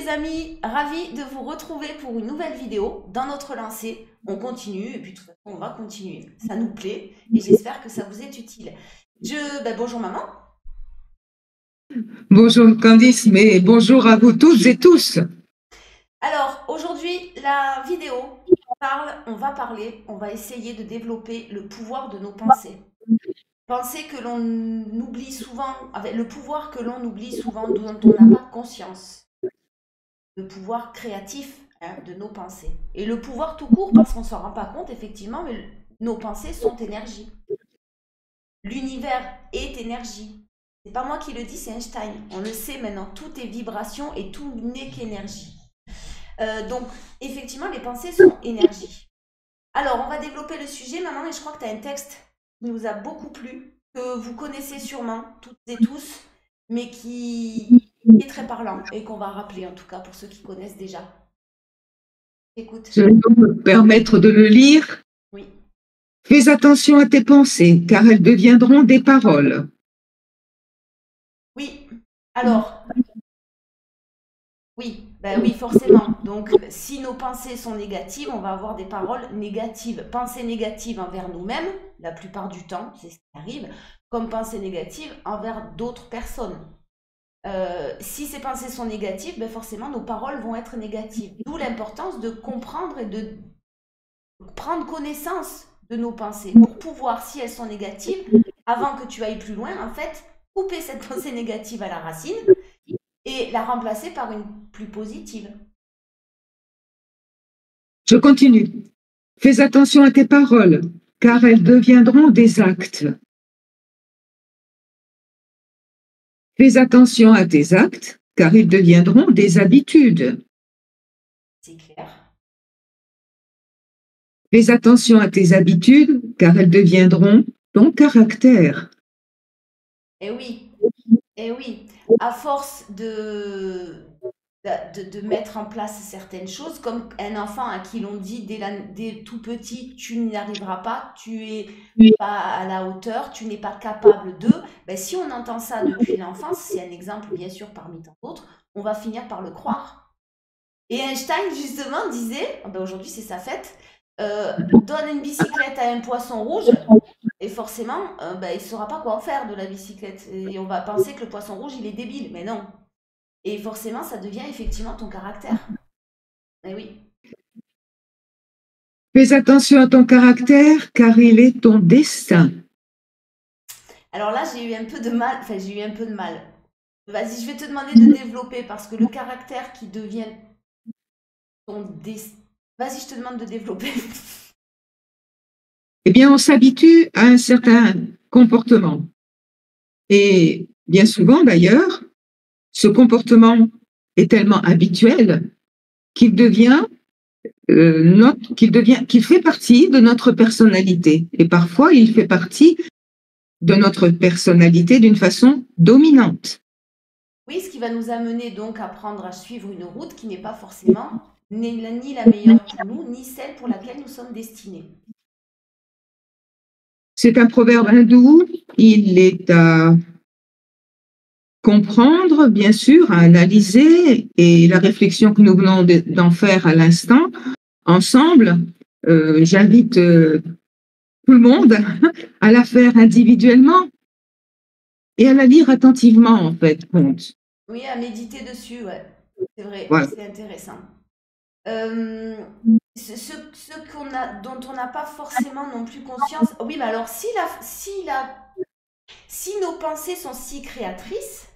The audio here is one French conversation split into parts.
les amis, ravie de vous retrouver pour une nouvelle vidéo dans notre lancée. On continue et puis de toute façon on va continuer. Ça nous plaît et j'espère que ça vous est utile. Bonjour maman. Bonjour Candice, mais bonjour à vous toutes et tous. Alors aujourd'hui la vidéo on va essayer de développer le pouvoir de nos pensées. Pensées que l'on oublie souvent, avec le pouvoir que l'on oublie souvent, dont on n'a pas conscience. Le pouvoir créatif de nos pensées. Et le pouvoir tout court, parce qu'on ne s'en rend pas compte, effectivement, mais nos pensées sont énergie. L'univers est énergie. C'est pas moi qui le dis, c'est Einstein. On le sait maintenant, tout est vibration et tout n'est qu'énergie. Donc, effectivement, les pensées sont énergie. Alors, on va développer le sujet, maman, et je crois que tu as un texte qui nous a beaucoup plu, que vous connaissez sûrement, toutes et tous, mais qui est très parlant et qu'on va rappeler, en tout cas, pour ceux qui connaissent déjà. Écoute. Je vais donc me permettre de le lire. Oui. Fais attention à tes pensées, car elles deviendront des paroles. Oui. Alors, oui, ben oui, forcément. Donc, si nos pensées sont négatives, on va avoir des paroles négatives. Pensées négatives envers nous-mêmes, la plupart du temps, c'est ce qui arrive, comme pensées négatives envers d'autres personnes. Si ces pensées sont négatives, ben forcément, nos paroles vont être négatives. D'où l'importance de comprendre et de prendre connaissance de nos pensées pour pouvoir, si elles sont négatives, avant que tu ailles plus loin, en fait, couper cette pensée négative à la racine et la remplacer par une plus positive. Je continue. Fais attention à tes paroles, car elles deviendront des actes. Fais attention à tes actes, car ils deviendront des habitudes. C'est clair. Fais attention à tes habitudes, car elles deviendront ton caractère. Eh oui, eh oui. À force de mettre en place certaines choses, comme un enfant à qui l'on dit dès tout petit, tu n'y arriveras pas, tu es pas à la hauteur, tu n'es pas capable de, ben, si on entend ça depuis l'enfance, c'est un exemple bien sûr parmi tant d'autres, on va finir par le croire. Et Einstein justement disait, ben aujourd'hui c'est sa fête, donne une bicyclette à un poisson rouge, et forcément, ben, il ne saura pas quoi en faire de la bicyclette. Et on va penser que le poisson rouge, il est débile, mais non. Et forcément, ça devient effectivement ton caractère. Eh oui. Fais attention à ton caractère, car il est ton destin. Alors là, j'ai eu un peu de mal. Enfin, j'ai eu un peu de mal. Vas-y, je vais te demander de développer parce que le caractère qui devient ton destin. Vas-y, je te demande de développer. Eh bien, on s'habitue à un certain comportement. Et bien souvent, d'ailleurs, ce comportement est tellement habituel qu'il qu'il fait partie de notre personnalité. Et parfois, il fait partie de notre personnalité d'une façon dominante. Oui, ce qui va nous amener donc à prendre à suivre une route qui n'est pas forcément ni la meilleure pour nous, ni celle pour laquelle nous sommes destinés. C'est un proverbe hindou. Il est à comprendre, bien sûr, à analyser, et la réflexion que nous venons d'en faire à l'instant, ensemble, j'invite tout le monde à la faire individuellement et à la lire attentivement, en fait, compte. Oui, à méditer dessus, ouais. C'est vrai, Voilà. c'est intéressant. Dont on n'a pas forcément non plus conscience. Oui, mais alors si nos pensées sont si créatrices,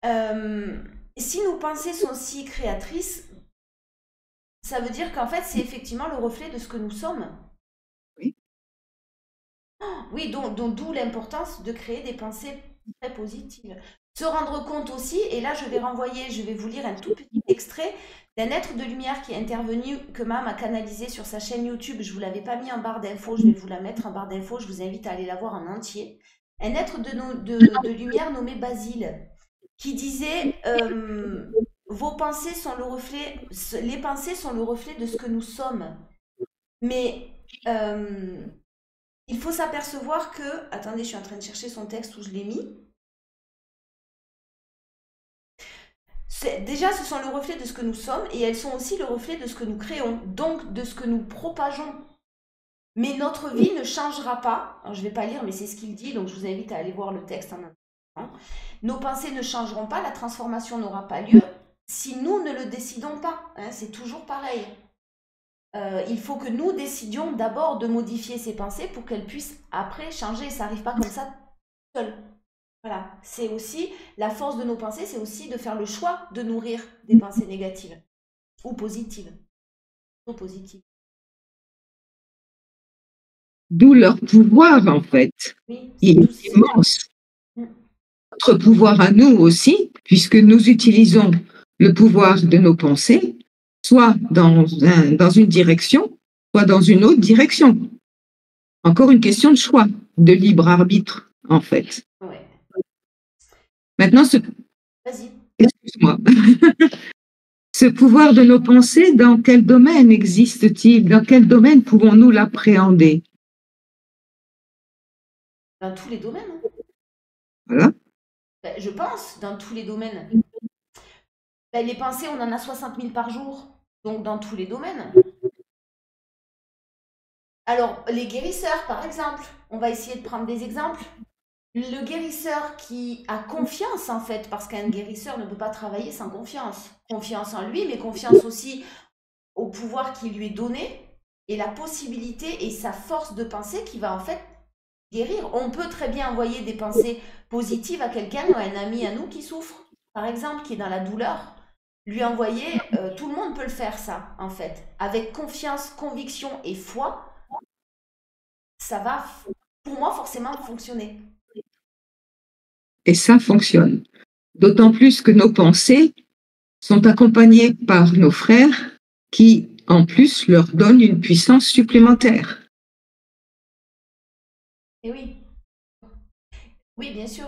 euh, si nos pensées sont si créatrices, ça veut dire qu'en fait, c'est effectivement le reflet de ce que nous sommes. Oui. Oui, d'où l'importance de créer des pensées très positives. Se rendre compte aussi, et là je vais vous lire un tout petit extrait d'un être de lumière qui est intervenu, que Mam a canalisé sur sa chaîne YouTube. Je ne vous l'avais pas mis en barre d'infos, je vais vous la mettre en barre d'infos, je vous invite à aller la voir en entier. Un être de lumière nommé Basile, qui disait vos pensées sont le reflet, les pensées sont le reflet de ce que nous sommes. Mais il faut s'apercevoir que, attendez, je suis en train de chercher son texte où je l'ai mis. Déjà, ce sont le reflet de ce que nous sommes et elles sont aussi le reflet de ce que nous créons, donc de ce que nous propageons. Mais notre vie ne changera pas. Alors, je ne vais pas lire, mais c'est ce qu'il dit, donc je vous invite à aller voir le texte en même temps. Nos pensées ne changeront pas, la transformation n'aura pas lieu si nous ne le décidons pas. Hein, c'est toujours pareil. Il faut que nous décidions d'abord de modifier ces pensées pour qu'elles puissent après changer. Ça n'arrive pas comme ça seul. Voilà, c'est aussi la force de nos pensées, c'est aussi de faire le choix de nourrir des pensées négatives ou positives. Ou positives. D'où leur pouvoir, en fait. Oui, Il est immense. Notre pouvoir à nous aussi, puisque nous utilisons le pouvoir de nos pensées, soit dans une direction, soit dans une autre direction. Encore une question de choix, de libre arbitre, en fait. Ouais. Maintenant, excuse-moi. Ce pouvoir de nos pensées, dans quel domaine existe-t-il? Dans quel domaine pouvons-nous l'appréhender? Dans tous les domaines. Hein. Voilà. Ben, je pense, dans tous les domaines. Ben, les pensées, on en a 60 000 par jour. Donc, dans tous les domaines. Alors, les guérisseurs, par exemple. On va essayer de prendre des exemples. Le guérisseur qui a confiance, en fait, parce qu'un guérisseur ne peut pas travailler sans confiance. Confiance en lui, mais confiance aussi au pouvoir qui lui est donné et la possibilité et sa force de penser qui va, en fait, guérir. On peut très bien envoyer des pensées positives à quelqu'un ou à un ami à nous qui souffre, par exemple, qui est dans la douleur. Lui envoyer, tout le monde peut le faire ça, en fait. Avec confiance, conviction et foi, ça va, pour moi, forcément fonctionner. Et ça fonctionne. D'autant plus que nos pensées sont accompagnées par nos frères qui, en plus, leur donnent une puissance supplémentaire. Et oui. Oui, bien sûr.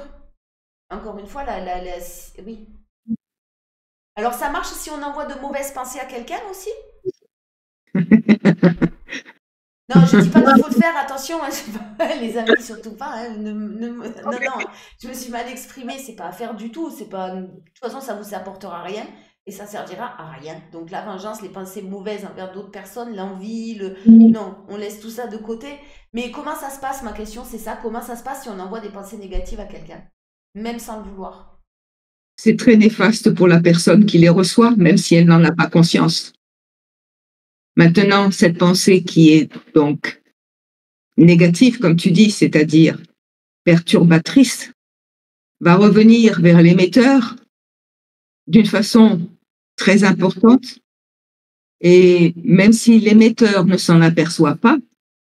Encore une fois, oui. Alors, ça marche si on envoie de mauvaises pensées à quelqu'un aussi? Non, je ne dis pas qu'il faut le faire, attention, hein, les amis, surtout pas. Hein, non, je me suis mal exprimée, c'est pas à faire du tout. C'est pas, de toute façon, ça vous apportera rien et ça servira à rien. Donc, la vengeance, les pensées mauvaises envers d'autres personnes, l'envie, non, on laisse tout ça de côté. Mais comment ça se passe, ma question, c'est ça. Comment ça se passe si on envoie des pensées négatives à quelqu'un, même sans le vouloir? C'est très néfaste pour la personne qui les reçoit, même si elle n'en a pas conscience. Maintenant, cette pensée qui est donc négative, comme tu dis, c'est-à-dire perturbatrice, va revenir vers l'émetteur d'une façon très importante. Et même si l'émetteur ne s'en aperçoit pas,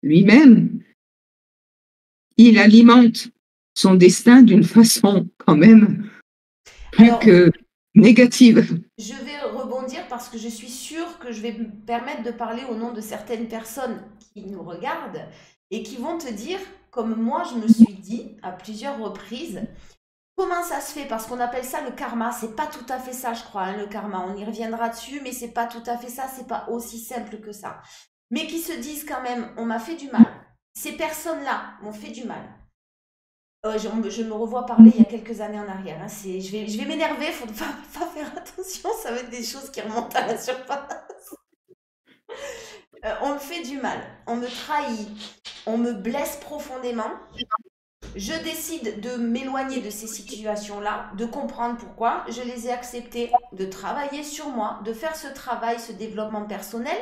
lui-même, il alimente son destin d'une façon quand même plus que négative. Je vais rebondir parce que je suis sûre que je vais me permettre de parler au nom de certaines personnes qui nous regardent et qui vont te dire, comme moi je me suis dit à plusieurs reprises, comment ça se fait? Parce qu'on appelle ça le karma. C'est pas tout à fait ça, je crois, hein, le karma. On y reviendra dessus, mais c'est pas tout à fait ça. C'est pas aussi simple que ça. Mais qui se disent quand même, on m'a fait du mal. Ces personnes-là m'ont fait du mal. Je me revois parler il y a quelques années en arrière. Hein. Je vais m'énerver, il faut pas faire attention, ça va être des choses qui remontent à la surface. On me fait du mal, on me trahit, on me blesse profondément. Je décide de m'éloigner de ces situations-là, de comprendre pourquoi. Je les ai acceptées, de travailler sur moi, de faire ce travail, ce développement personnel.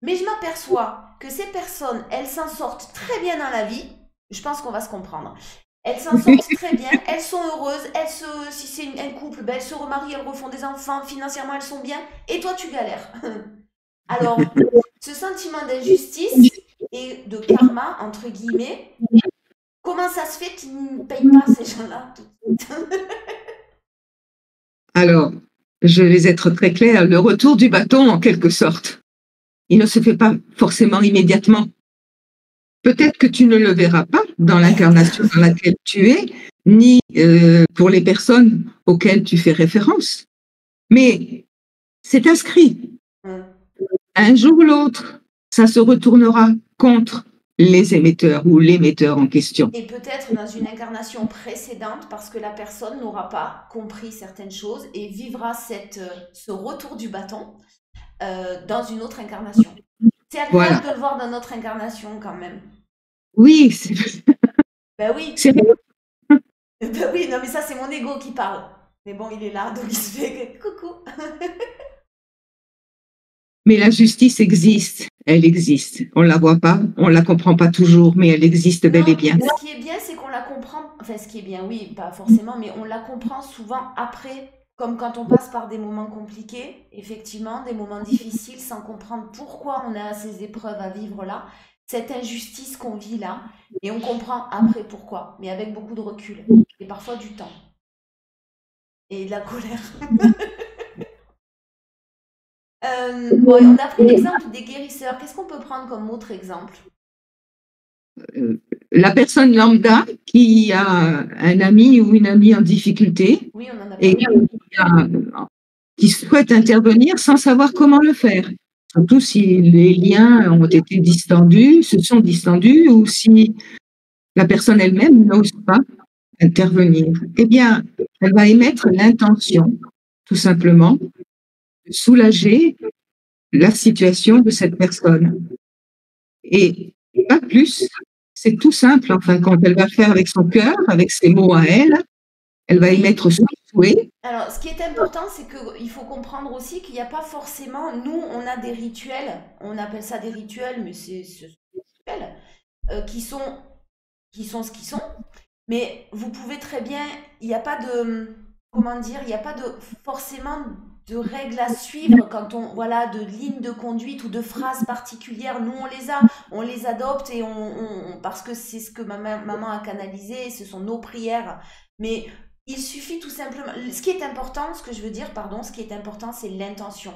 Mais je m'aperçois que ces personnes, elles s'en sortent très bien dans la vie. Je pense qu'on va se comprendre. Elles s'en sortent très bien, elles sont heureuses, si c'est un couple, ben elles se remarient, elles refont des enfants, financièrement elles sont bien, et toi tu galères. Alors, ce sentiment d'injustice et de karma, entre guillemets, comment ça se fait qu'ils ne payent pas ces gens-là? Alors, je vais être très claire, le retour du bâton en quelque sorte, il ne se fait pas forcément immédiatement. Peut-être que tu ne le verras pas dans l'incarnation dans laquelle tu es, ni pour les personnes auxquelles tu fais référence. Mais c'est inscrit. Un jour ou l'autre, ça se retournera contre les émetteurs ou l'émetteur en question. Et peut-être dans une incarnation précédente, parce que la personne n'aura pas compris certaines choses et vivra ce retour du bâton dans une autre incarnation. C'est Voilà. agréable de le voir dans notre incarnation quand même. Oui, Ben oui. c'est Ben oui, non mais ça c'est mon ego qui parle. Mais bon, il est là, donc il se fait coucou. Mais la justice existe, elle existe. On la voit pas, on la comprend pas toujours, mais elle existe bel et bien. Ce qui est bien, c'est qu'on la comprend. Enfin, ce qui est bien, oui, pas forcément, mais on la comprend souvent après, comme quand on passe par des moments compliqués, effectivement, des moments difficiles, sans comprendre pourquoi on a ces épreuves à vivre là, cette injustice qu'on vit là, et on comprend après pourquoi, mais avec beaucoup de recul et parfois du temps et de la colère. Bon, on a pris l'exemple des guérisseurs. Qu'est-ce qu'on peut prendre comme autre exemple? La personne lambda qui a un ami ou une amie en difficulté Oui, on en a et qui souhaite intervenir sans savoir comment le faire. Surtout si les liens ont été distendus, se sont distendus, ou si la personne elle-même n'ose pas intervenir. Eh bien, elle va émettre l'intention, tout simplement, de soulager la situation de cette personne. Et pas plus, c'est tout simple, enfin, quand elle va le faire avec son cœur, avec ses mots à elle, elle va émettre son souhait. Alors, ce qui est important, c'est qu'il faut comprendre aussi qu'il n'y a pas forcément, nous, on a des rituels, on appelle ça des rituels, mais c'est des rituels qui sont ce qu'ils sont. Mais vous pouvez très bien, il n'y a pas de, comment dire, il n'y a pas de forcément de règles à suivre quand on, voilà, de lignes de conduite ou de phrases particulières. Nous, on les adopte et parce que c'est ce que maman a canalisé, ce sont nos prières. Mais il suffit tout simplement, ce qui est important, ce que je veux dire, pardon, ce qui est important, c'est l'intention.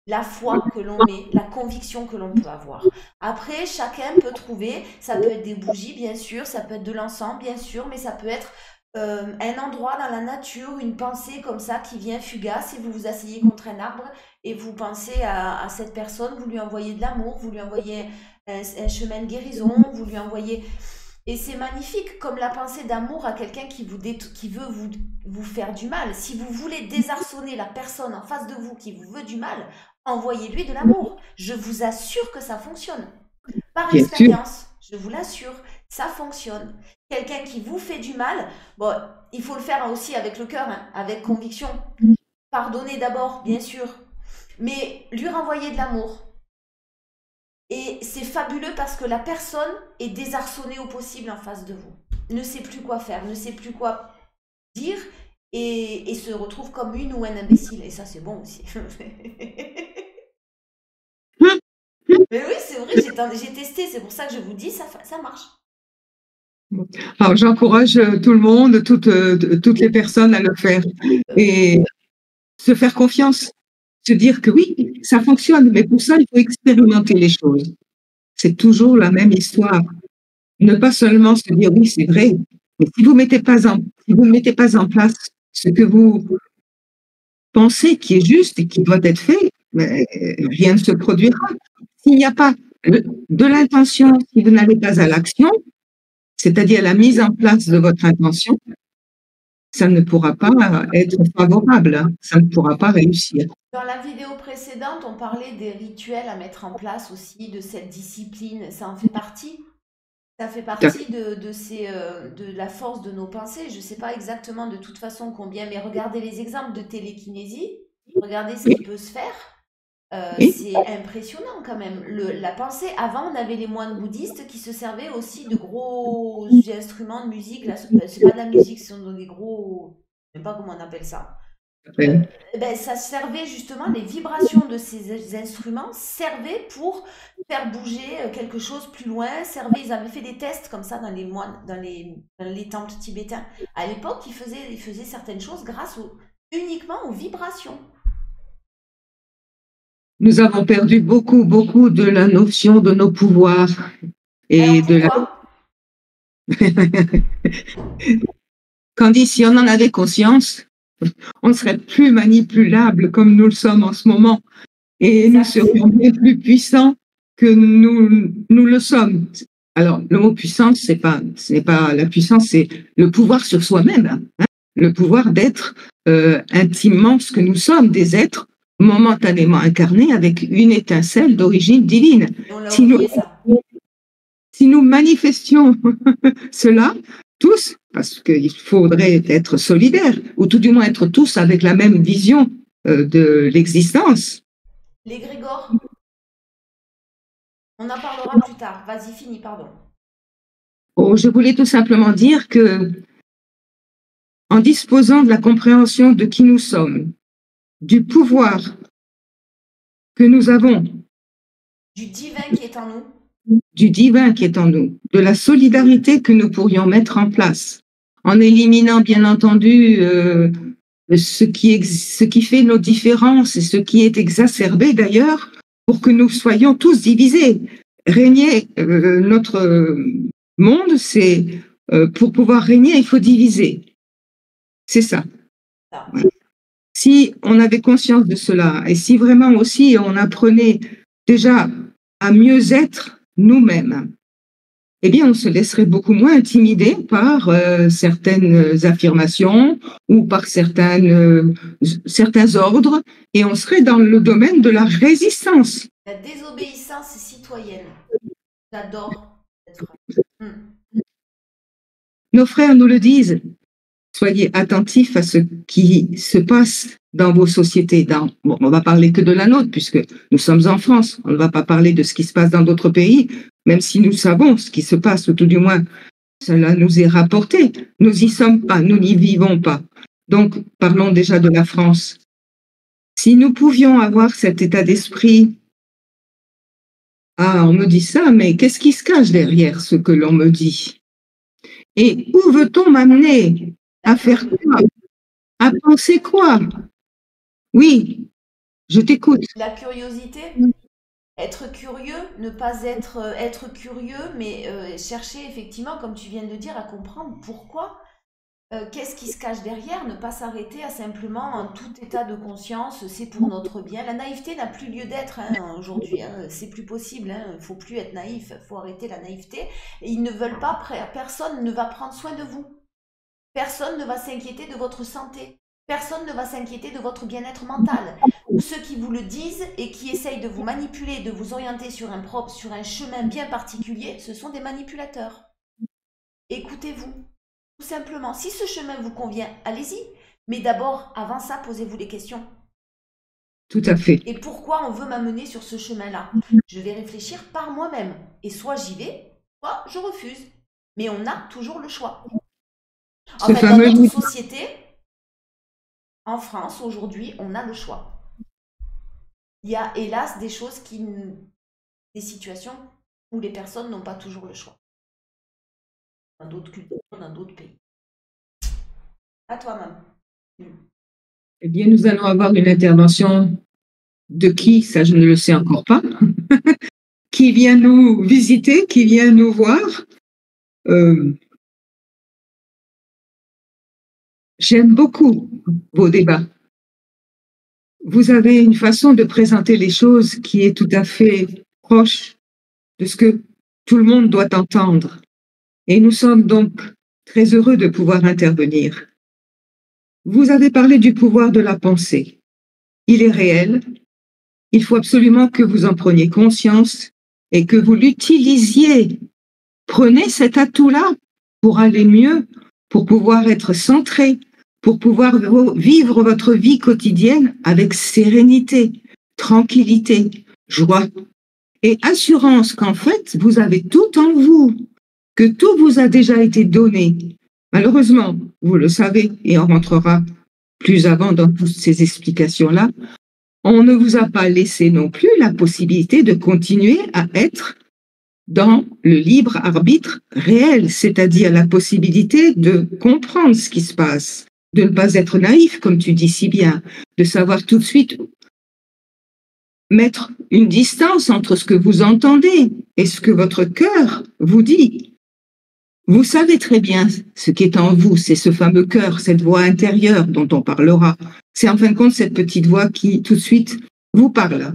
La foi que l'on met, la conviction que l'on peut avoir. Après, chacun peut trouver, ça peut être des bougies, bien sûr, ça peut être de l'encens, bien sûr, mais ça peut être un endroit dans la nature, une pensée comme ça qui vient fugace et vous vous asseyez contre un arbre et vous pensez à cette personne, vous lui envoyez de l'amour, vous lui envoyez un chemin de guérison, vous lui envoyez... Et c'est magnifique, comme la pensée d'amour à quelqu'un qui veut vous faire du mal. Si vous voulez désarçonner la personne en face de vous qui vous veut du mal, envoyez-lui de l'amour. Je vous assure que ça fonctionne. Par expérience, je vous l'assure, ça fonctionne. Quelqu'un qui vous fait du mal, bon, il faut le faire aussi avec le cœur, hein, avec conviction. Pardonnez d'abord, bien sûr, mais lui renvoyer de l'amour. Et c'est fabuleux parce que la personne est désarçonnée au possible en face de vous. Ne sait plus quoi faire, ne sait plus quoi dire et se retrouve comme une ou un imbécile. Et ça, c'est bon aussi. Mais oui, c'est vrai, j'ai testé. C'est pour ça que je vous dis, ça marche. Alors, j'encourage tout le monde, toutes les personnes à le faire et se faire confiance. Se dire que oui, ça fonctionne, mais pour ça, il faut expérimenter les choses. C'est toujours la même histoire. Ne pas seulement se dire oui, c'est vrai, mais si vous ne mettez pas en place ce que vous pensez qui est juste et qui doit être fait, rien ne se produira. S'il n'y a pas de l'intention, si vous n'allez pas à l'action, c'est-à-dire la mise en place de votre intention, ça ne pourra pas être favorable, hein, ça ne pourra pas réussir. Dans la vidéo précédente, on parlait des rituels à mettre en place aussi, de cette discipline. Ça en fait partie. Ça fait partie de la force de nos pensées. Je ne sais pas exactement de toute façon combien, mais regardez les exemples de télékinésie. Regardez ce qui peut se faire. C'est impressionnant quand même. La pensée, avant, on avait les moines bouddhistes qui se servaient aussi de gros instruments de musique. Là, c'est pas de la musique, ce sont des gros... Je ne sais pas comment on appelle ça. Ça servait justement, les vibrations de ces instruments servaient pour faire bouger quelque chose plus loin. Ils avaient fait des tests comme ça dans les moines, dans les temples tibétains. À l'époque, ils faisaient certaines choses grâce uniquement aux vibrations. Nous avons perdu beaucoup de la notion de nos pouvoirs et Candy, si on en avait conscience, on ne serait plus manipulable comme nous le sommes en ce moment et nous serions bien plus puissants que nous le sommes. Alors, le mot puissance, ce n'est pas la puissance, c'est le pouvoir sur soi-même, hein, le pouvoir d'être intimement ce que nous sommes, des êtres momentanément incarnés avec une étincelle d'origine divine. Et on l'a Si nous, oublié ça. si nous manifestions cela, tous, parce qu'il faudrait être solidaires, ou tout du moins être tous avec la même vision de l'existence. Les Grégor, on en parlera plus tard. Vas-y, finis, pardon. Oh, je voulais tout simplement dire que, en disposant de la compréhension de qui nous sommes, du pouvoir que nous avons, Du divin qui est en nous, du divin qui est en nous, de la solidarité que nous pourrions mettre en place, en éliminant bien entendu ce qui fait nos différences et ce qui est exacerbé d'ailleurs, pour que nous soyons tous divisés. Régner notre monde, c'est pour pouvoir régner, il faut diviser. C'est ça. ça. Voilà. Si on avait conscience de cela et si vraiment aussi on apprenait déjà à mieux être nous-mêmes, eh bien, on se laisserait beaucoup moins intimider par certaines affirmations ou par certains ordres, et on serait dans le domaine de la résistance. La désobéissance citoyenne. J'adore cette phrase. Nos frères nous le disent. Soyez attentifs à ce qui se passe dans vos sociétés. Bon, on va parler que de la nôtre, puisque nous sommes en France. On ne va pas parler de ce qui se passe dans d'autres pays, même si nous savons ce qui se passe, ou tout du moins, cela nous est rapporté. Nous n'y sommes pas, nous n'y vivons pas. Donc, parlons déjà de la France. Si nous pouvions avoir cet état d'esprit, ah, on me dit ça, mais qu'est-ce qui se cache derrière ce que l'on me dit? Et où veut-on m'amener? À faire quoi? À penser quoi? Oui, je t'écoute. La curiosité, être curieux, ne pas être curieux, mais chercher effectivement, comme tu viens de dire, à comprendre pourquoi, qu'est-ce qui se cache derrière, ne pas s'arrêter à simplement en tout état de conscience, c'est pour notre bien. La naïveté n'a plus lieu d'être aujourd'hui, c'est plus possible, il ne faut plus être naïf, il faut arrêter la naïveté. Et ils ne veulent pas, personne ne va prendre soin de vous. Personne ne va s'inquiéter de votre santé. Personne ne va s'inquiéter de votre bien-être mental. Tous ceux qui vous le disent et qui essayent de vous manipuler, de vous orienter sur un chemin bien particulier, ce sont des manipulateurs. Écoutez-vous, tout simplement. Si ce chemin vous convient, allez-y. Mais d'abord, avant ça, posez-vous des questions. Tout à fait. Et pourquoi on veut m'amener sur ce chemin-là? Je vais réfléchir par moi-même. Et soit j'y vais, soit je refuse. Mais on a toujours le choix. En fait, dans notre société, en France, aujourd'hui, on a le choix. Il y a hélas des situations où les personnes n'ont pas toujours le choix. Dans d'autres cultures, dans d'autres pays. À toi, même. Eh bien, nous allons avoir une intervention de qui? Ça, je ne le sais encore pas. Qui vient nous visiter, qui vient nous voir. J'aime beaucoup vos débats. Vous avez une façon de présenter les choses qui est tout à fait proche de ce que tout le monde doit entendre. Et nous sommes donc très heureux de pouvoir intervenir. Vous avez parlé du pouvoir de la pensée. Il est réel. Il faut absolument que vous en preniez conscience et que vous l'utilisiez. Prenez cet atout-là pour aller mieux, pour pouvoir être centré, pour pouvoir vivre votre vie quotidienne avec sérénité, tranquillité, joie et assurance qu'en fait, vous avez tout en vous, que tout vous a déjà été donné. Malheureusement, vous le savez, et on rentrera plus avant dans toutes ces explications-là, on ne vous a pas laissé non plus la possibilité de continuer à être dans le libre arbitre réel, c'est-à-dire la possibilité de comprendre ce qui se passe, de ne pas être naïf, comme tu dis si bien, de savoir tout de suite mettre une distance entre ce que vous entendez et ce que votre cœur vous dit. Vous savez très bien ce qui est en vous, c'est ce fameux cœur, cette voix intérieure dont on parlera. C'est en fin de compte cette petite voix qui tout de suite vous parle.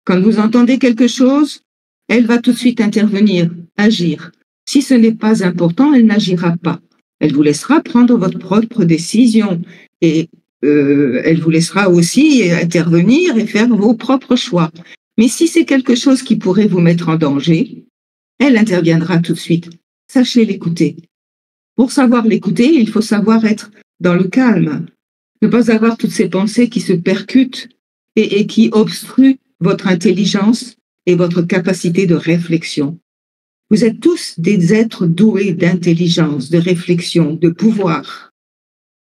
Quand vous entendez quelque chose, elle va tout de suite intervenir, agir. Si ce n'est pas important, elle n'agira pas. Elle vous laissera prendre votre propre décision et elle vous laissera aussi intervenir et faire vos propres choix. Mais si c'est quelque chose qui pourrait vous mettre en danger, elle interviendra tout de suite. Sachez l'écouter. Pour savoir l'écouter, il faut savoir être dans le calme, ne pas avoir toutes ces pensées qui se percutent et qui obstruent votre intelligence et votre capacité de réflexion. Vous êtes tous des êtres doués d'intelligence, de réflexion, de pouvoir.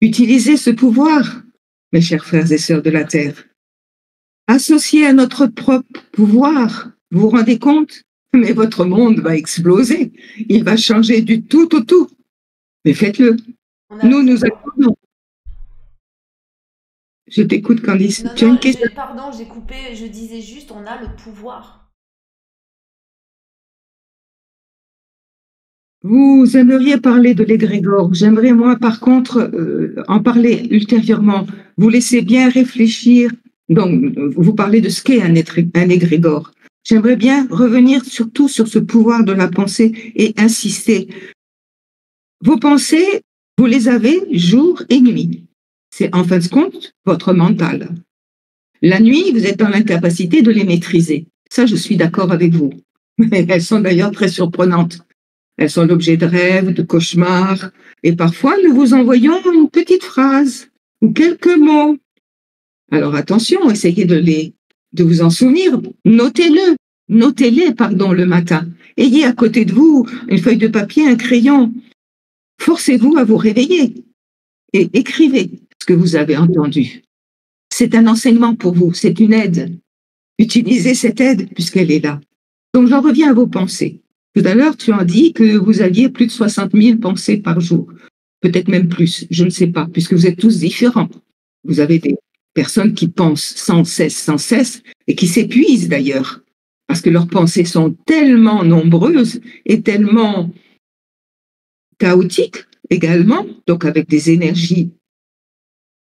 Utilisez ce pouvoir, mes chers frères et sœurs de la Terre. Associé à notre propre pouvoir, vous vous rendez compte? Mais votre monde va exploser. Il va changer du tout au tout. Mais faites-le. Nous attendons. Je t'écoute, Candice. Non, Tu as non, une question? pardon, j'ai coupé, je disais juste, on a le pouvoir. Vous aimeriez parler de l'égrégore. J'aimerais, moi, par contre, en parler ultérieurement. Vous laissez bien réfléchir. Donc, vous parlez de ce qu'est un égrégore. J'aimerais bien revenir surtout sur ce pouvoir de la pensée et insister. Vos pensées, vous les avez jour et nuit. C'est en fin de compte votre mental. La nuit, vous êtes dans l'incapacité de les maîtriser. Ça, je suis d'accord avec vous. Elles sont d'ailleurs très surprenantes. Elles sont l'objet de rêves, de cauchemars. Et parfois, nous vous envoyons une petite phrase ou quelques mots. Alors attention, essayez de vous en souvenir. Notez-les, le matin. Ayez à côté de vous une feuille de papier, un crayon. Forcez-vous à vous réveiller et écrivez ce que vous avez entendu. C'est un enseignement pour vous, c'est une aide. Utilisez cette aide puisqu'elle est là. Donc j'en reviens à vos pensées. Tout à l'heure, tu as dit que vous aviez plus de 60 000 pensées par jour. Peut-être même plus, je ne sais pas, puisque vous êtes tous différents. Vous avez des personnes qui pensent sans cesse, et qui s'épuisent d'ailleurs, parce que leurs pensées sont tellement nombreuses et tellement chaotiques également, donc avec des énergies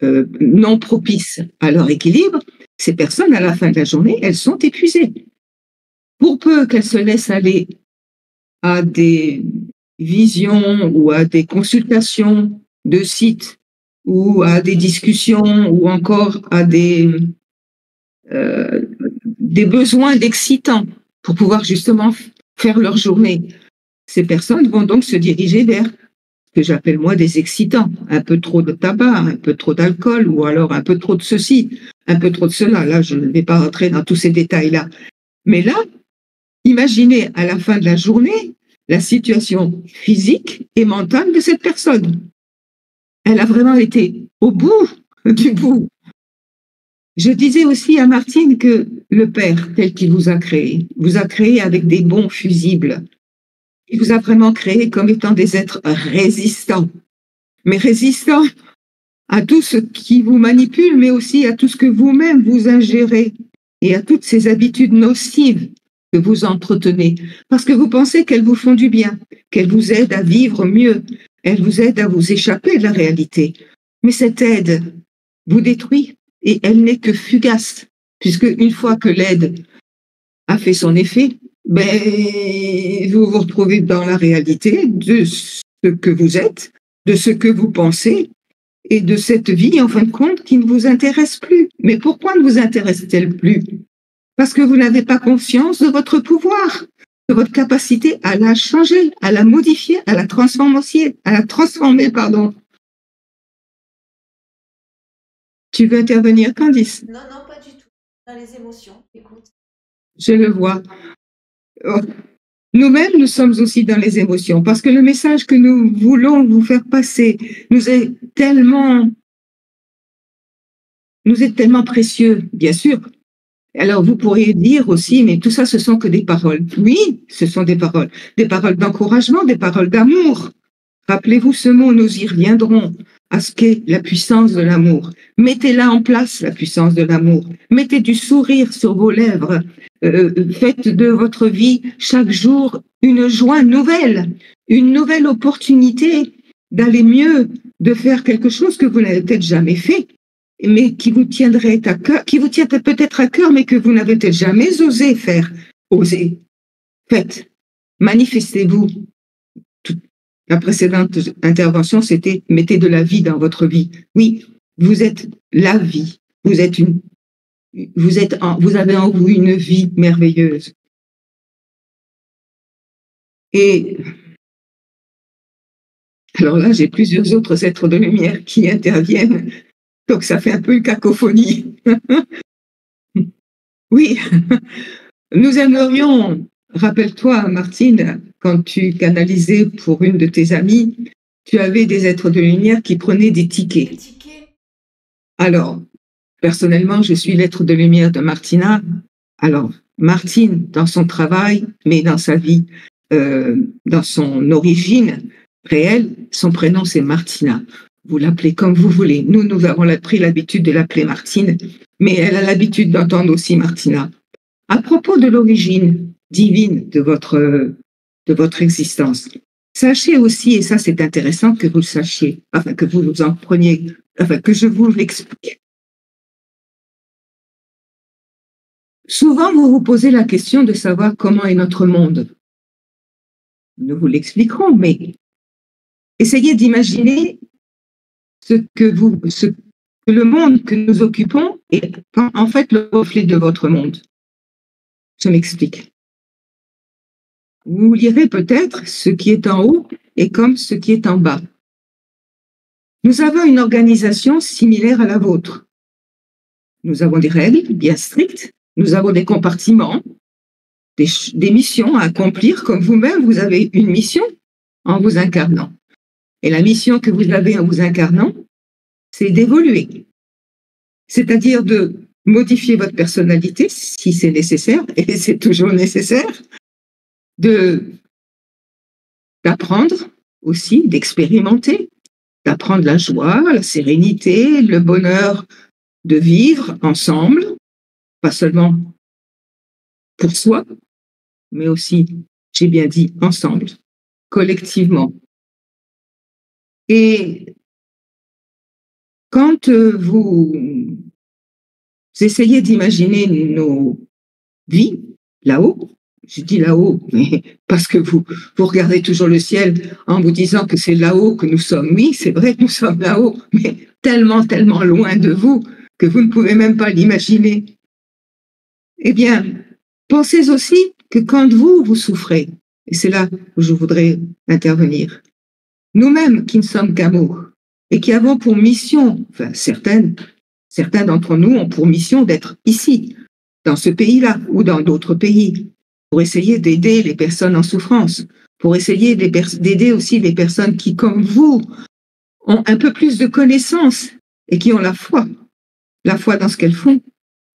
non propices à leur équilibre. Ces personnes, à la fin de la journée, elles sont épuisées. Pour peu qu'elles se laissent aller à des visions ou à des consultations de sites ou à des discussions ou encore à des besoins d'excitants pour pouvoir justement faire leur journée. Ces personnes vont donc se diriger vers ce que j'appelle moi des excitants, un peu trop de tabac, un peu trop d'alcool ou alors un peu trop de ceci, un peu trop de cela. Là, je ne vais pas rentrer dans tous ces détails-là. Mais là, imaginez à la fin de la journée la situation physique et mentale de cette personne. Elle a vraiment été au bout du bout. Je disais aussi à Martine que le Père, tel qu'il vous a créé avec des bons fusibles. Il vous a vraiment créé comme étant des êtres résistants. Mais résistants à tout ce qui vous manipule, mais aussi à tout ce que vous-même vous ingérez et à toutes ces habitudes nocives que vous entretenez, parce que vous pensez qu'elles vous font du bien, qu'elles vous aident à vivre mieux, elles vous aident à vous échapper de la réalité. Mais cette aide vous détruit et elle n'est que fugace, puisque une fois que l'aide a fait son effet, vous vous retrouvez dans la réalité de ce que vous êtes, de ce que vous pensez et de cette vie, en fin de compte, qui ne vous intéresse plus. Mais pourquoi ne vous intéresse-t-elle plus? Parce que vous n'avez pas conscience de votre pouvoir, de votre capacité à la changer, à la modifier, à la transformer, pardon. Tu veux intervenir, Candice? Non, non, pas du tout. Dans les émotions, écoute. Je le vois. Nous-mêmes, nous sommes aussi dans les émotions, parce que le message que nous voulons vous faire passer nous est tellement précieux, bien sûr. Alors, vous pourriez dire aussi, mais tout ça, ce sont que des paroles. Oui, ce sont des paroles d'encouragement, des paroles d'amour. Rappelez-vous ce mot, nous y reviendrons, à ce qu'est la puissance de l'amour. Mettez-la en place, la puissance de l'amour. Mettez du sourire sur vos lèvres. Faites de votre vie chaque jour une joie nouvelle, une nouvelle opportunité d'aller mieux, de faire quelque chose que vous n'avez peut-être jamais fait, mais qui vous tiendrait à cœur, qui vous tient peut-être à cœur, mais que vous n'avez peut-être jamais osé faire. Osez. Faites, manifestez-vous. La précédente intervention, c'était mettez de la vie dans votre vie. Oui, vous êtes la vie. Vous avez en vous une vie merveilleuse. Et alors là, j'ai plusieurs autres êtres de lumière qui interviennent, donc ça fait un peu une cacophonie. Oui, nous aimerions, rappelle-toi, Martine, quand tu canalisais pour une de tes amies, tu avais des êtres de lumière qui prenaient des tickets. Alors, personnellement, je suis l'être de lumière de Martina. Alors, Martine, dans son travail, mais dans sa vie, dans son origine réelle, son prénom, c'est Martina. Vous l'appelez comme vous voulez. Nous avons pris l'habitude de l'appeler Martine, mais elle a l'habitude d'entendre aussi Martina. À propos de l'origine divine de votre existence, sachez aussi, et ça c'est intéressant que vous le sachiez, enfin que vous en preniez, enfin que je vous l'explique. Souvent, vous vous posez la question de savoir comment est notre monde. Nous vous l'expliquerons, mais essayez d'imaginer ce que le monde que nous occupons est en fait le reflet de votre monde. Je m'explique. Vous lirez peut-être ce qui est en haut est comme ce qui est en bas. Nous avons une organisation similaire à la vôtre. Nous avons des règles bien strictes, nous avons des compartiments, des missions à accomplir, comme vous-même, vous avez une mission en vous incarnant. Et la mission que vous avez en vous incarnant, c'est d'évoluer. C'est-à-dire de modifier votre personnalité, si c'est nécessaire, et c'est toujours nécessaire, d'apprendre aussi, d'expérimenter, d'apprendre la joie, la sérénité, le bonheur de vivre ensemble, pas seulement pour soi, mais aussi, j'ai bien dit, ensemble, collectivement. Et quand vous essayez d'imaginer nos vies là-haut, je dis là-haut, mais parce que vous regardez toujours le ciel en vous disant que c'est là-haut que nous sommes. Oui, c'est vrai que nous sommes là-haut, mais tellement, tellement loin de vous que vous ne pouvez même pas l'imaginer. Eh bien, pensez aussi que quand vous souffrez, et c'est là où je voudrais intervenir, nous-mêmes qui ne sommes qu'amour et qui avons pour mission, enfin certains d'entre nous ont pour mission d'être ici, dans ce pays-là ou dans d'autres pays, pour essayer d'aider les personnes en souffrance, pour essayer d'aider aussi les personnes qui, comme vous, ont un peu plus de connaissances et qui ont la foi dans ce qu'elles font,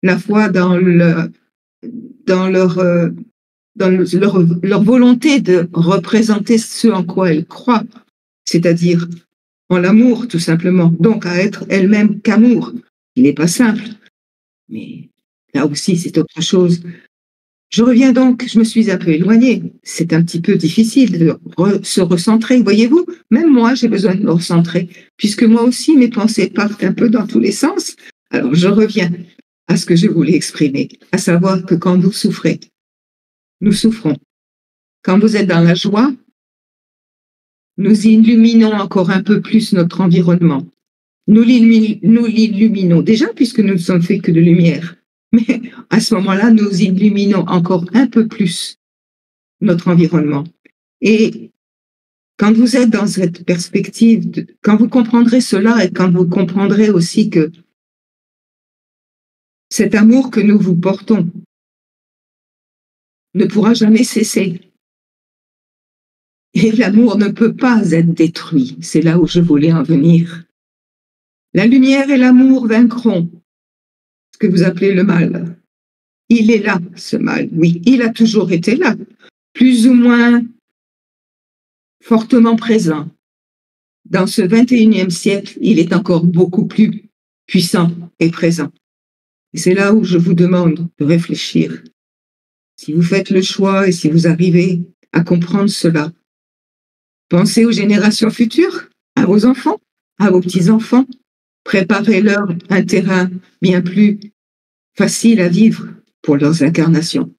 la foi dans leur volonté de représenter ce en quoi elles croient, c'est-à-dire en l'amour, tout simplement. Donc, à être elle-même qu'amour. Il n'est pas simple, mais là aussi, c'est autre chose. Je reviens donc, je me suis un peu éloignée. C'est un petit peu difficile de se recentrer. Voyez-vous, même moi, j'ai besoin de me recentrer, puisque moi aussi, mes pensées partent un peu dans tous les sens. Alors, je reviens à ce que je voulais exprimer, à savoir que quand vous souffrez, nous souffrons. Quand vous êtes dans la joie, nous illuminons encore un peu plus notre environnement. Nous l'illuminons déjà puisque nous ne sommes faits que de lumière. Mais à ce moment-là, nous illuminons encore un peu plus notre environnement. Et quand vous êtes dans cette perspective, quand vous comprendrez cela et quand vous comprendrez aussi que cet amour que nous vous portons ne pourra jamais cesser. Et l'amour ne peut pas être détruit. C'est là où je voulais en venir. La lumière et l'amour vaincront ce que vous appelez le mal. Il est là, ce mal, oui, il a toujours été là, plus ou moins fortement présent. Dans ce 21e siècle, il est encore beaucoup plus puissant et présent. Et c'est là où je vous demande de réfléchir. Si vous faites le choix et si vous arrivez à comprendre cela, pensez aux générations futures, à vos enfants, à vos petits-enfants. Préparez-leur un terrain bien plus facile à vivre pour leurs incarnations.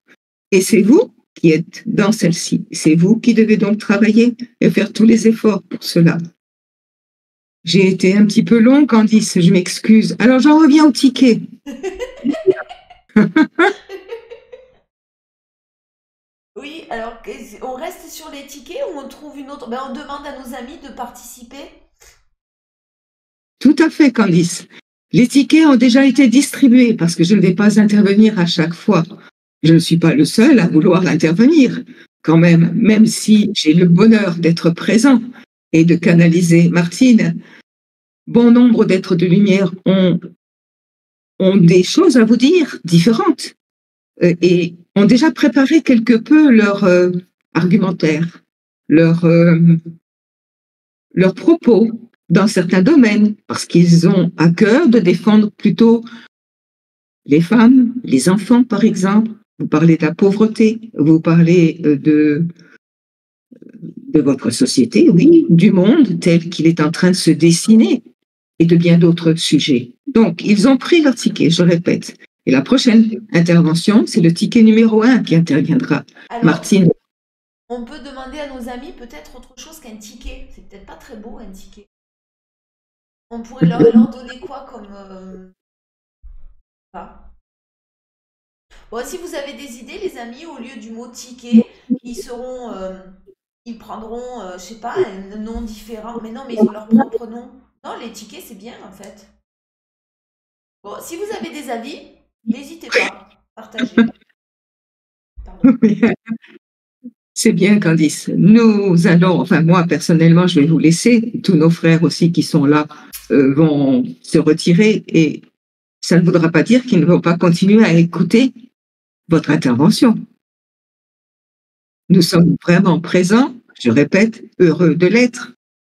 Et c'est vous qui êtes dans celle-ci. C'est vous qui devez donc travailler et faire tous les efforts pour cela. J'ai été un petit peu long, Candice, je m'excuse. Alors, j'en reviens au ticket. Oui, alors on reste sur les tickets ou on trouve une autre? Ben, on demande à nos amis de participer. Tout à fait, Candice. Les tickets ont déjà été distribués parce que je ne vais pas intervenir à chaque fois. Je ne suis pas le seul à vouloir intervenir, quand même si j'ai le bonheur d'être présent et de canaliser Martine. Bon nombre d'êtres de lumière ont des choses à vous dire différentes et ont déjà préparé quelque peu leur argumentaire, leur propos dans certains domaines, parce qu'ils ont à cœur de défendre plutôt les femmes, les enfants, par exemple. Vous parlez de la pauvreté, vous parlez de votre société, oui, du monde tel qu'il est en train de se dessiner et de bien d'autres sujets. Donc, ils ont pris leur ticket, je répète. Et la prochaine intervention, c'est le ticket numéro 1 qui interviendra. Alors, Martine. On peut demander à nos amis peut-être autre chose qu'un ticket. C'est peut-être pas très beau un ticket. On pourrait leur donner quoi comme... Bon, si vous avez des idées, les amis, au lieu du mot ticket, ils prendront, je sais pas, un nom différent. Mais non, mais ils ont leur propre nom. Non, les tickets, c'est bien en fait. Bon, si vous avez des avis, n'hésitez pas, partagez. Pardon. C'est bien, Candice. Nous allons, enfin moi personnellement, je vais vous laisser. Tous nos frères aussi qui sont là vont se retirer et ça ne voudra pas dire qu'ils ne vont pas continuer à écouter votre intervention. Nous sommes vraiment présents, je répète, heureux de l'être.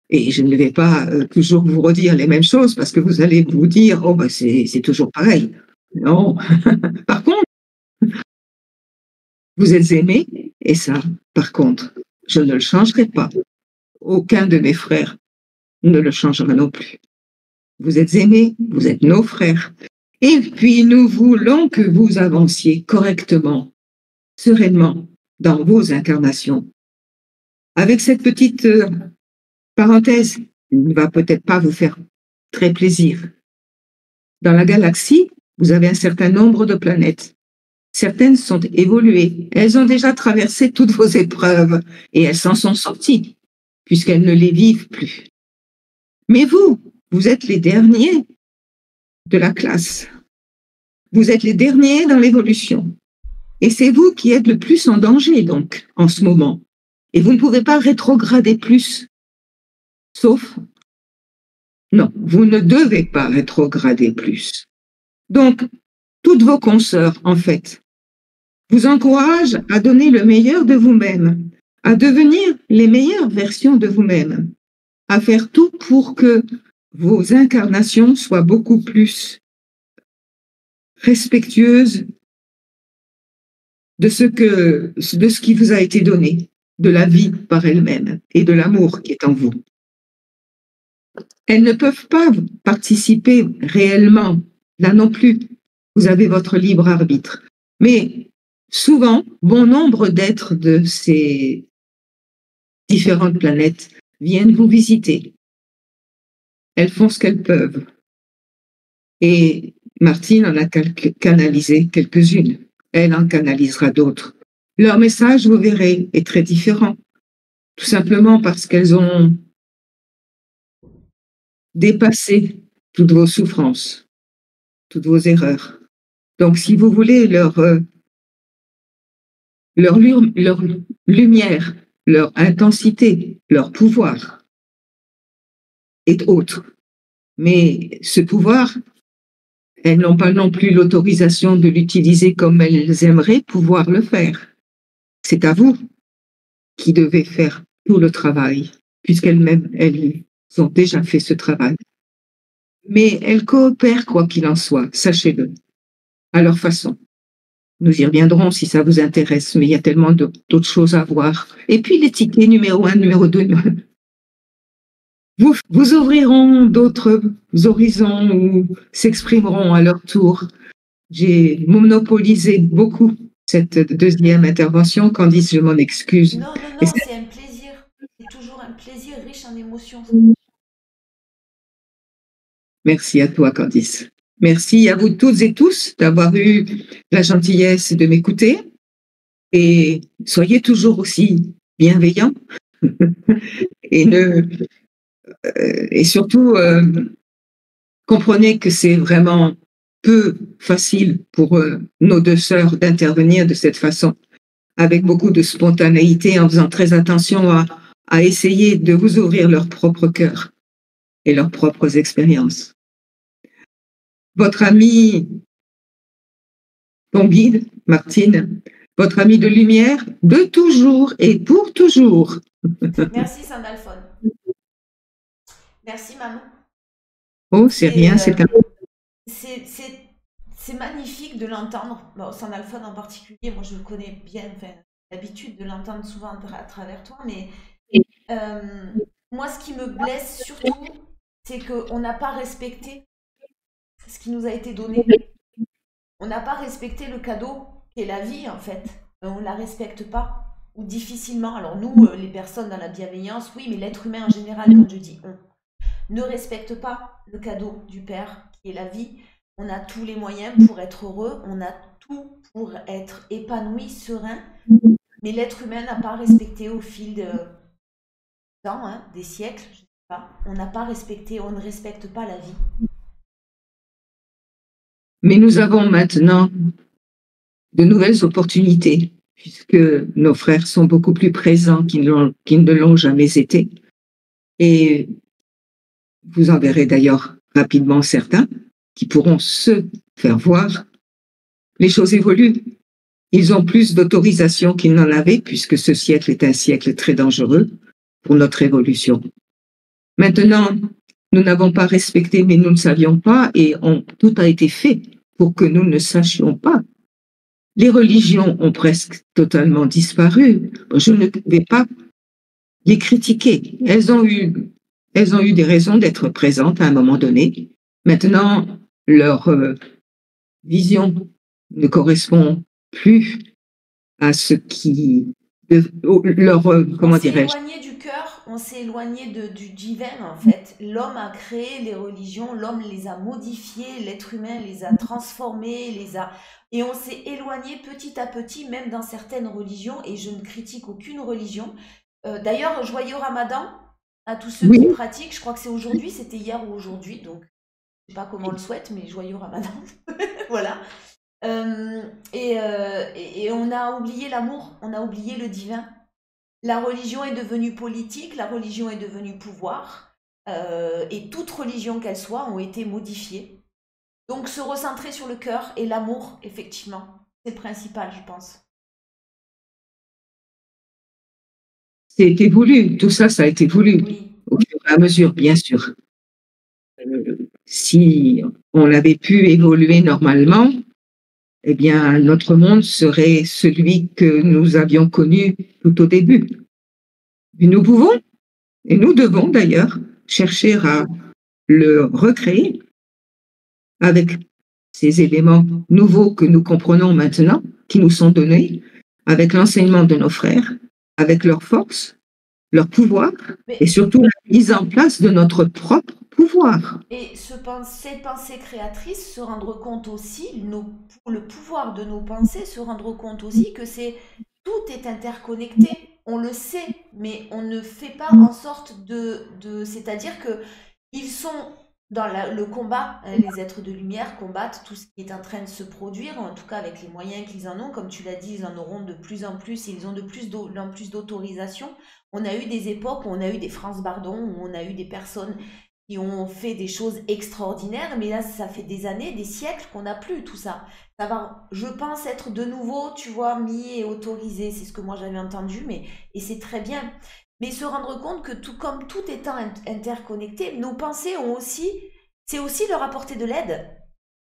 Et je ne vais pas toujours vous redire les mêmes choses parce que vous allez vous dire, oh, bah, c'est toujours pareil. Non. Par contre, vous êtes aimés et ça, par contre, je ne le changerai pas. Aucun de mes frères ne le changera non plus. Vous êtes aimés, vous êtes nos frères. Et puis, nous voulons que vous avanciez correctement, sereinement, dans vos incarnations. Avec cette petite parenthèse, il ne va peut-être pas vous faire très plaisir. Dans la galaxie, vous avez un certain nombre de planètes. Certaines sont évoluées. Elles ont déjà traversé toutes vos épreuves et elles s'en sont sorties, puisqu'elles ne les vivent plus. Mais vous êtes les derniers de la classe. Vous êtes les derniers dans l'évolution. Et c'est vous qui êtes le plus en danger, donc, en ce moment. Et vous ne pouvez pas rétrograder plus. Sauf, non, vous ne devez pas rétrograder plus. Donc, toutes vos consoeurs, en fait, vous encouragent à donner le meilleur de vous-même, à devenir les meilleures versions de vous-même, à faire tout pour que vos incarnations soient beaucoup plus respectueuses de ce qui vous a été donné, de la vie par elle-même et de l'amour qui est en vous. Elles ne peuvent pas participer réellement, là non plus. Vous avez votre libre arbitre. Mais souvent, bon nombre d'êtres de ces différentes planètes viennent vous visiter. Elles font ce qu'elles peuvent. Et Martine en a canalisé quelques-unes. Elle en canalisera d'autres. Leur message, vous verrez, est très différent. Tout simplement parce qu'elles ont dépassé toutes vos souffrances, toutes vos erreurs. Donc, si vous voulez leur lumière, leur intensité, leur pouvoir est autre. Mais ce pouvoir, elles n'ont pas non plus l'autorisation de l'utiliser comme elles aimeraient pouvoir le faire. C'est à vous qui devez faire tout le travail, puisqu'elles-mêmes, elles ont déjà fait ce travail. Mais elles coopèrent quoi qu'il en soit, sachez-le, à leur façon. Nous y reviendrons si ça vous intéresse, mais il y a tellement d'autres choses à voir. Et puis les tickets numéro 1, numéro 2, vous ouvriront d'autres horizons ou s'exprimeront à leur tour. J'ai monopolisé beaucoup cette deuxième intervention. Candice, je m'en excuse. Non, non, Et non, c'est un plaisir. C'est toujours un plaisir riche en émotions. merci à toi, Candice. Merci à vous toutes et tous d'avoir eu la gentillesse de m'écouter et soyez toujours aussi bienveillants et, et surtout comprenez que c'est vraiment peu facile pour nos deux sœurs d'intervenir de cette façon, avec beaucoup de spontanéité, en faisant très attention à essayer de vous ouvrir leur propre cœur et leurs propres expériences. Votre ami, ton guide, Martine, votre ami de lumière, de toujours et pour toujours. Merci, Saint-Alphone. Merci, maman. Oh, c'est rien, c'est un... C'est magnifique de l'entendre. Bon, Saint-Alphone en particulier, moi je le connais bien, enfin, l'habitude de l'entendre souvent à travers toi, mais moi ce qui me blesse surtout, c'est qu'on n'a pas respecté ce qui nous a été donné. On n'a pas respecté le cadeau qui est la vie en fait. On ne la respecte pas, ou difficilement. Alors nous, les personnes dans la bienveillance, oui, mais l'être humain en général, quand je dis on, ne respecte pas le cadeau du Père qui est la vie. On a tous les moyens pour être heureux, on a tout pour être épanoui, serein, mais l'être humain n'a pas respecté au fil de temps, hein, des siècles, je sais pas, on n'a pas respecté, on ne respecte pas la vie. Mais nous avons maintenant de nouvelles opportunités, puisque nos frères sont beaucoup plus présents qu'ils ne l'ont jamais été. Et vous en verrez d'ailleurs rapidement certains qui pourront se faire voir. Les choses évoluent. Ils ont plus d'autorisation qu'ils n'en avaient, puisque ce siècle est un siècle très dangereux pour notre évolution. Maintenant, nous n'avons pas respecté, mais nous ne savions pas, et tout a été fait pour que nous ne sachions pas. Les religions ont presque totalement disparu. Je ne vais pas les critiquer. Elles ont eu des raisons d'être présentes à un moment donné. Maintenant, leur vision ne correspond plus à ce qui leur comment dirais-je. On s'est éloigné du cœur, on s'est éloigné du divin en fait. L'homme a créé les religions, l'homme les a modifiées, l'être humain les a transformées, et on s'est éloigné petit à petit, même dans certaines religions, et je ne critique aucune religion. D'ailleurs, joyeux Ramadan à tous ceux qui pratiquent. Je crois que c'est aujourd'hui, c'était hier ou aujourd'hui, donc je ne sais pas comment on le souhaite, mais joyeux Ramadan. Voilà. Et on a oublié l'amour, on a oublié le divin. La religion est devenue politique, la religion est devenue pouvoir, et toute religion qu'elle soit ont été modifiées. Donc se recentrer sur le cœur et l'amour, effectivement, c'est le principal, je pense. C'était voulu, tout ça, ça a été voulu, oui. Au fur et à mesure, bien sûr. Si on avait pu évoluer normalement, eh bien, notre monde serait celui que nous avions connu tout au début. Et nous pouvons, et nous devons d'ailleurs, chercher à le recréer avec ces éléments nouveaux que nous comprenons maintenant, qui nous sont donnés, avec l'enseignement de nos frères, avec leur force, leur pouvoir, et surtout la mise en place de notre propre pouvoir. Et ces pensées créatrices, se rendre compte aussi, le pouvoir de nos pensées, se rendre compte aussi que tout est interconnecté. On le sait, mais on ne fait pas en sorte c'est-à-dire que ils sont dans le combat, hein, les êtres de lumière combattent tout ce qui est en train de se produire, en tout cas avec les moyens qu'ils en ont. Comme tu l'as dit, ils en auront de plus en plus, ils ont de plus en plus d'autorisation. On a eu des époques où on a eu des France Bardon, où on a eu des personnes qui ont fait des choses extraordinaires, mais là, ça fait des années, des siècles qu'on n'a plus tout ça. Ça va, je pense, être de nouveau, tu vois, mis et autorisé. C'est ce que moi j'avais entendu, et c'est très bien. Mais se rendre compte que comme tout étant interconnecté, nos pensées c'est aussi leur apporter de l'aide.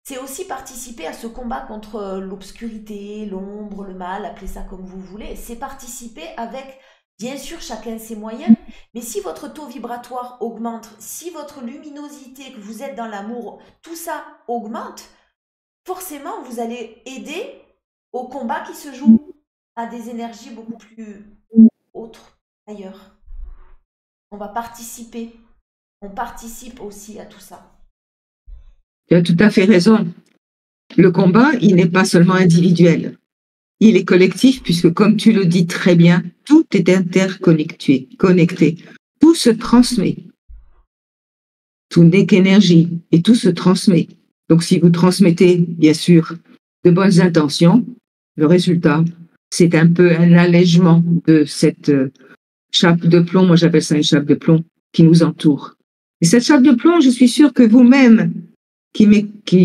C'est aussi participer à ce combat contre l'obscurité, l'ombre, le mal, appelez ça comme vous voulez. C'est participer avec, bien sûr, chacun ses moyens, mais si votre taux vibratoire augmente, si votre luminosité, que vous êtes dans l'amour, tout ça augmente, forcément, vous allez aider au combat qui se joue à des énergies beaucoup plus autres, ailleurs. On va participer. On participe aussi à tout ça. Tu as tout à fait raison. Le combat, il n'est pas seulement individuel. Il est collectif puisque, comme tu le dis très bien, tout est interconnecté, connecté. Tout se transmet. Tout n'est qu'énergie et tout se transmet. Donc, si vous transmettez, bien sûr, de bonnes intentions, le résultat, c'est un peu un allègement de cette chape de plomb, moi j'appelle ça une chape de plomb, qui nous entoure. Et cette chape de plomb, je suis sûre que vous-même, qui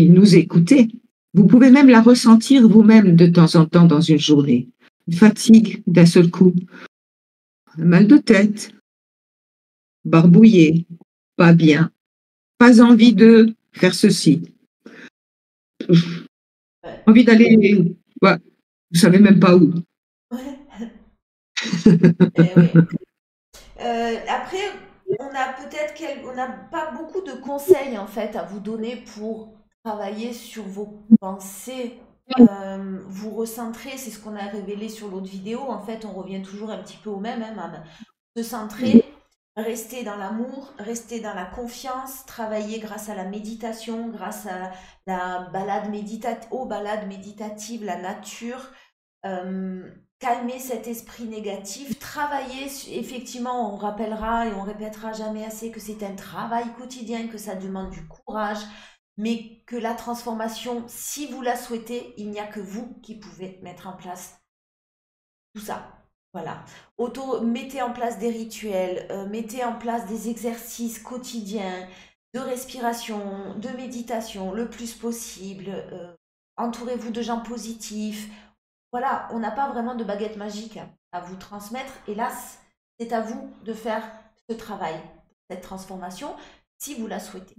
nous écoutez, vous pouvez même la ressentir vous-même de temps en temps dans une journée. Une fatigue d'un seul coup, un mal de tête, barbouillé, pas bien, pas envie de faire ceci. Envie d'aller, ouais, vous savez même pas où. Oui. Après, on n'a pas beaucoup de conseils en fait à vous donner pour travailler sur vos pensées, vous recentrer. C'est ce qu'on a révélé sur l'autre vidéo. En fait, on revient toujours un petit peu au même, hein, Mam. Se centrer, rester dans l'amour, rester dans la confiance, travailler grâce à la méditation, grâce à la aux balades méditatives, la nature. Calmer cet esprit négatif, travailler, effectivement, on rappellera et on répétera jamais assez que c'est un travail quotidien, que ça demande du courage, mais que la transformation, si vous la souhaitez, il n'y a que vous qui pouvez mettre en place tout ça. Voilà. Mettez en place des rituels, mettez en place des exercices quotidiens de respiration, de méditation le plus possible. Entourez-vous de gens positifs. Voilà, on n'a pas vraiment de baguette magique à vous transmettre. Hélas, c'est à vous de faire ce travail, cette transformation, si vous la souhaitez.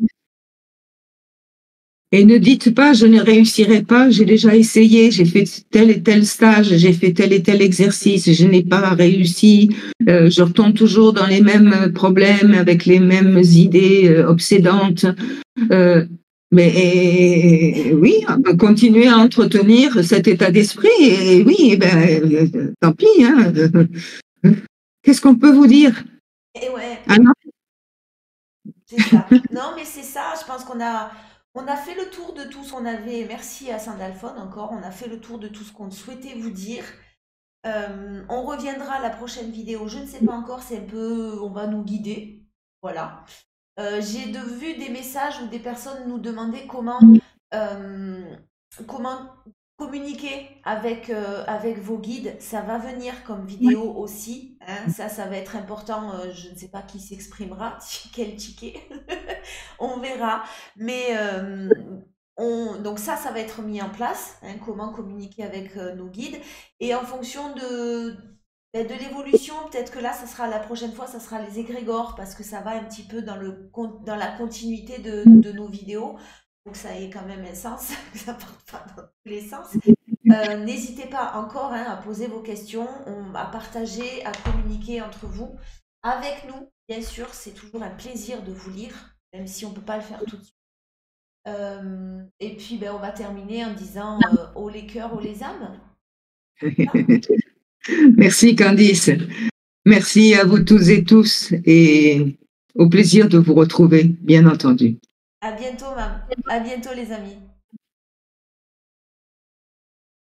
Et ne dites pas, je ne réussirai pas, j'ai déjà essayé, j'ai fait tel et tel stage, j'ai fait tel et tel exercice, je n'ai pas réussi, je retombe toujours dans les mêmes problèmes, avec les mêmes idées obsédantes. Mais oui, on peut continuer à entretenir cet état d'esprit, et oui, tant pis. Hein. Qu'est-ce qu'on peut vous dire? Et ouais. Ah non. C'est ça. Non, mais c'est ça, je pense on a fait le tour de tout ce qu'on avait. Merci à Saint-Alphone encore, on a fait le tour de tout ce qu'on souhaitait vous dire. On reviendra à la prochaine vidéo, je ne sais pas encore, c'est un peu, on va nous guider. Voilà. J'ai vu des messages où des personnes nous demandaient comment communiquer avec vos guides. Ça va venir comme vidéo aussi, hein. Ça va être important. Je ne sais pas qui s'exprimera, quel ticket, on verra. Mais donc ça va être mis en place, hein, comment communiquer avec nos guides. Et en fonction de l'évolution, peut-être que là, ça sera la prochaine fois, ça sera les égrégores, parce que ça va un petit peu dans la continuité de nos vidéos. Donc ça ait quand même un sens, que ça parte pas dans tous les sens. N'hésitez pas encore, hein, à poser vos questions, à partager, à communiquer entre vous. Avec nous, bien sûr, c'est toujours un plaisir de vous lire, même si on ne peut pas le faire tout de suite. Et puis, on va terminer en disant haut les cœurs, haut les âmes. Merci Candice. Merci à vous toutes et tous et au plaisir de vous retrouver, bien entendu. À bientôt, Mam. À bientôt, les amis.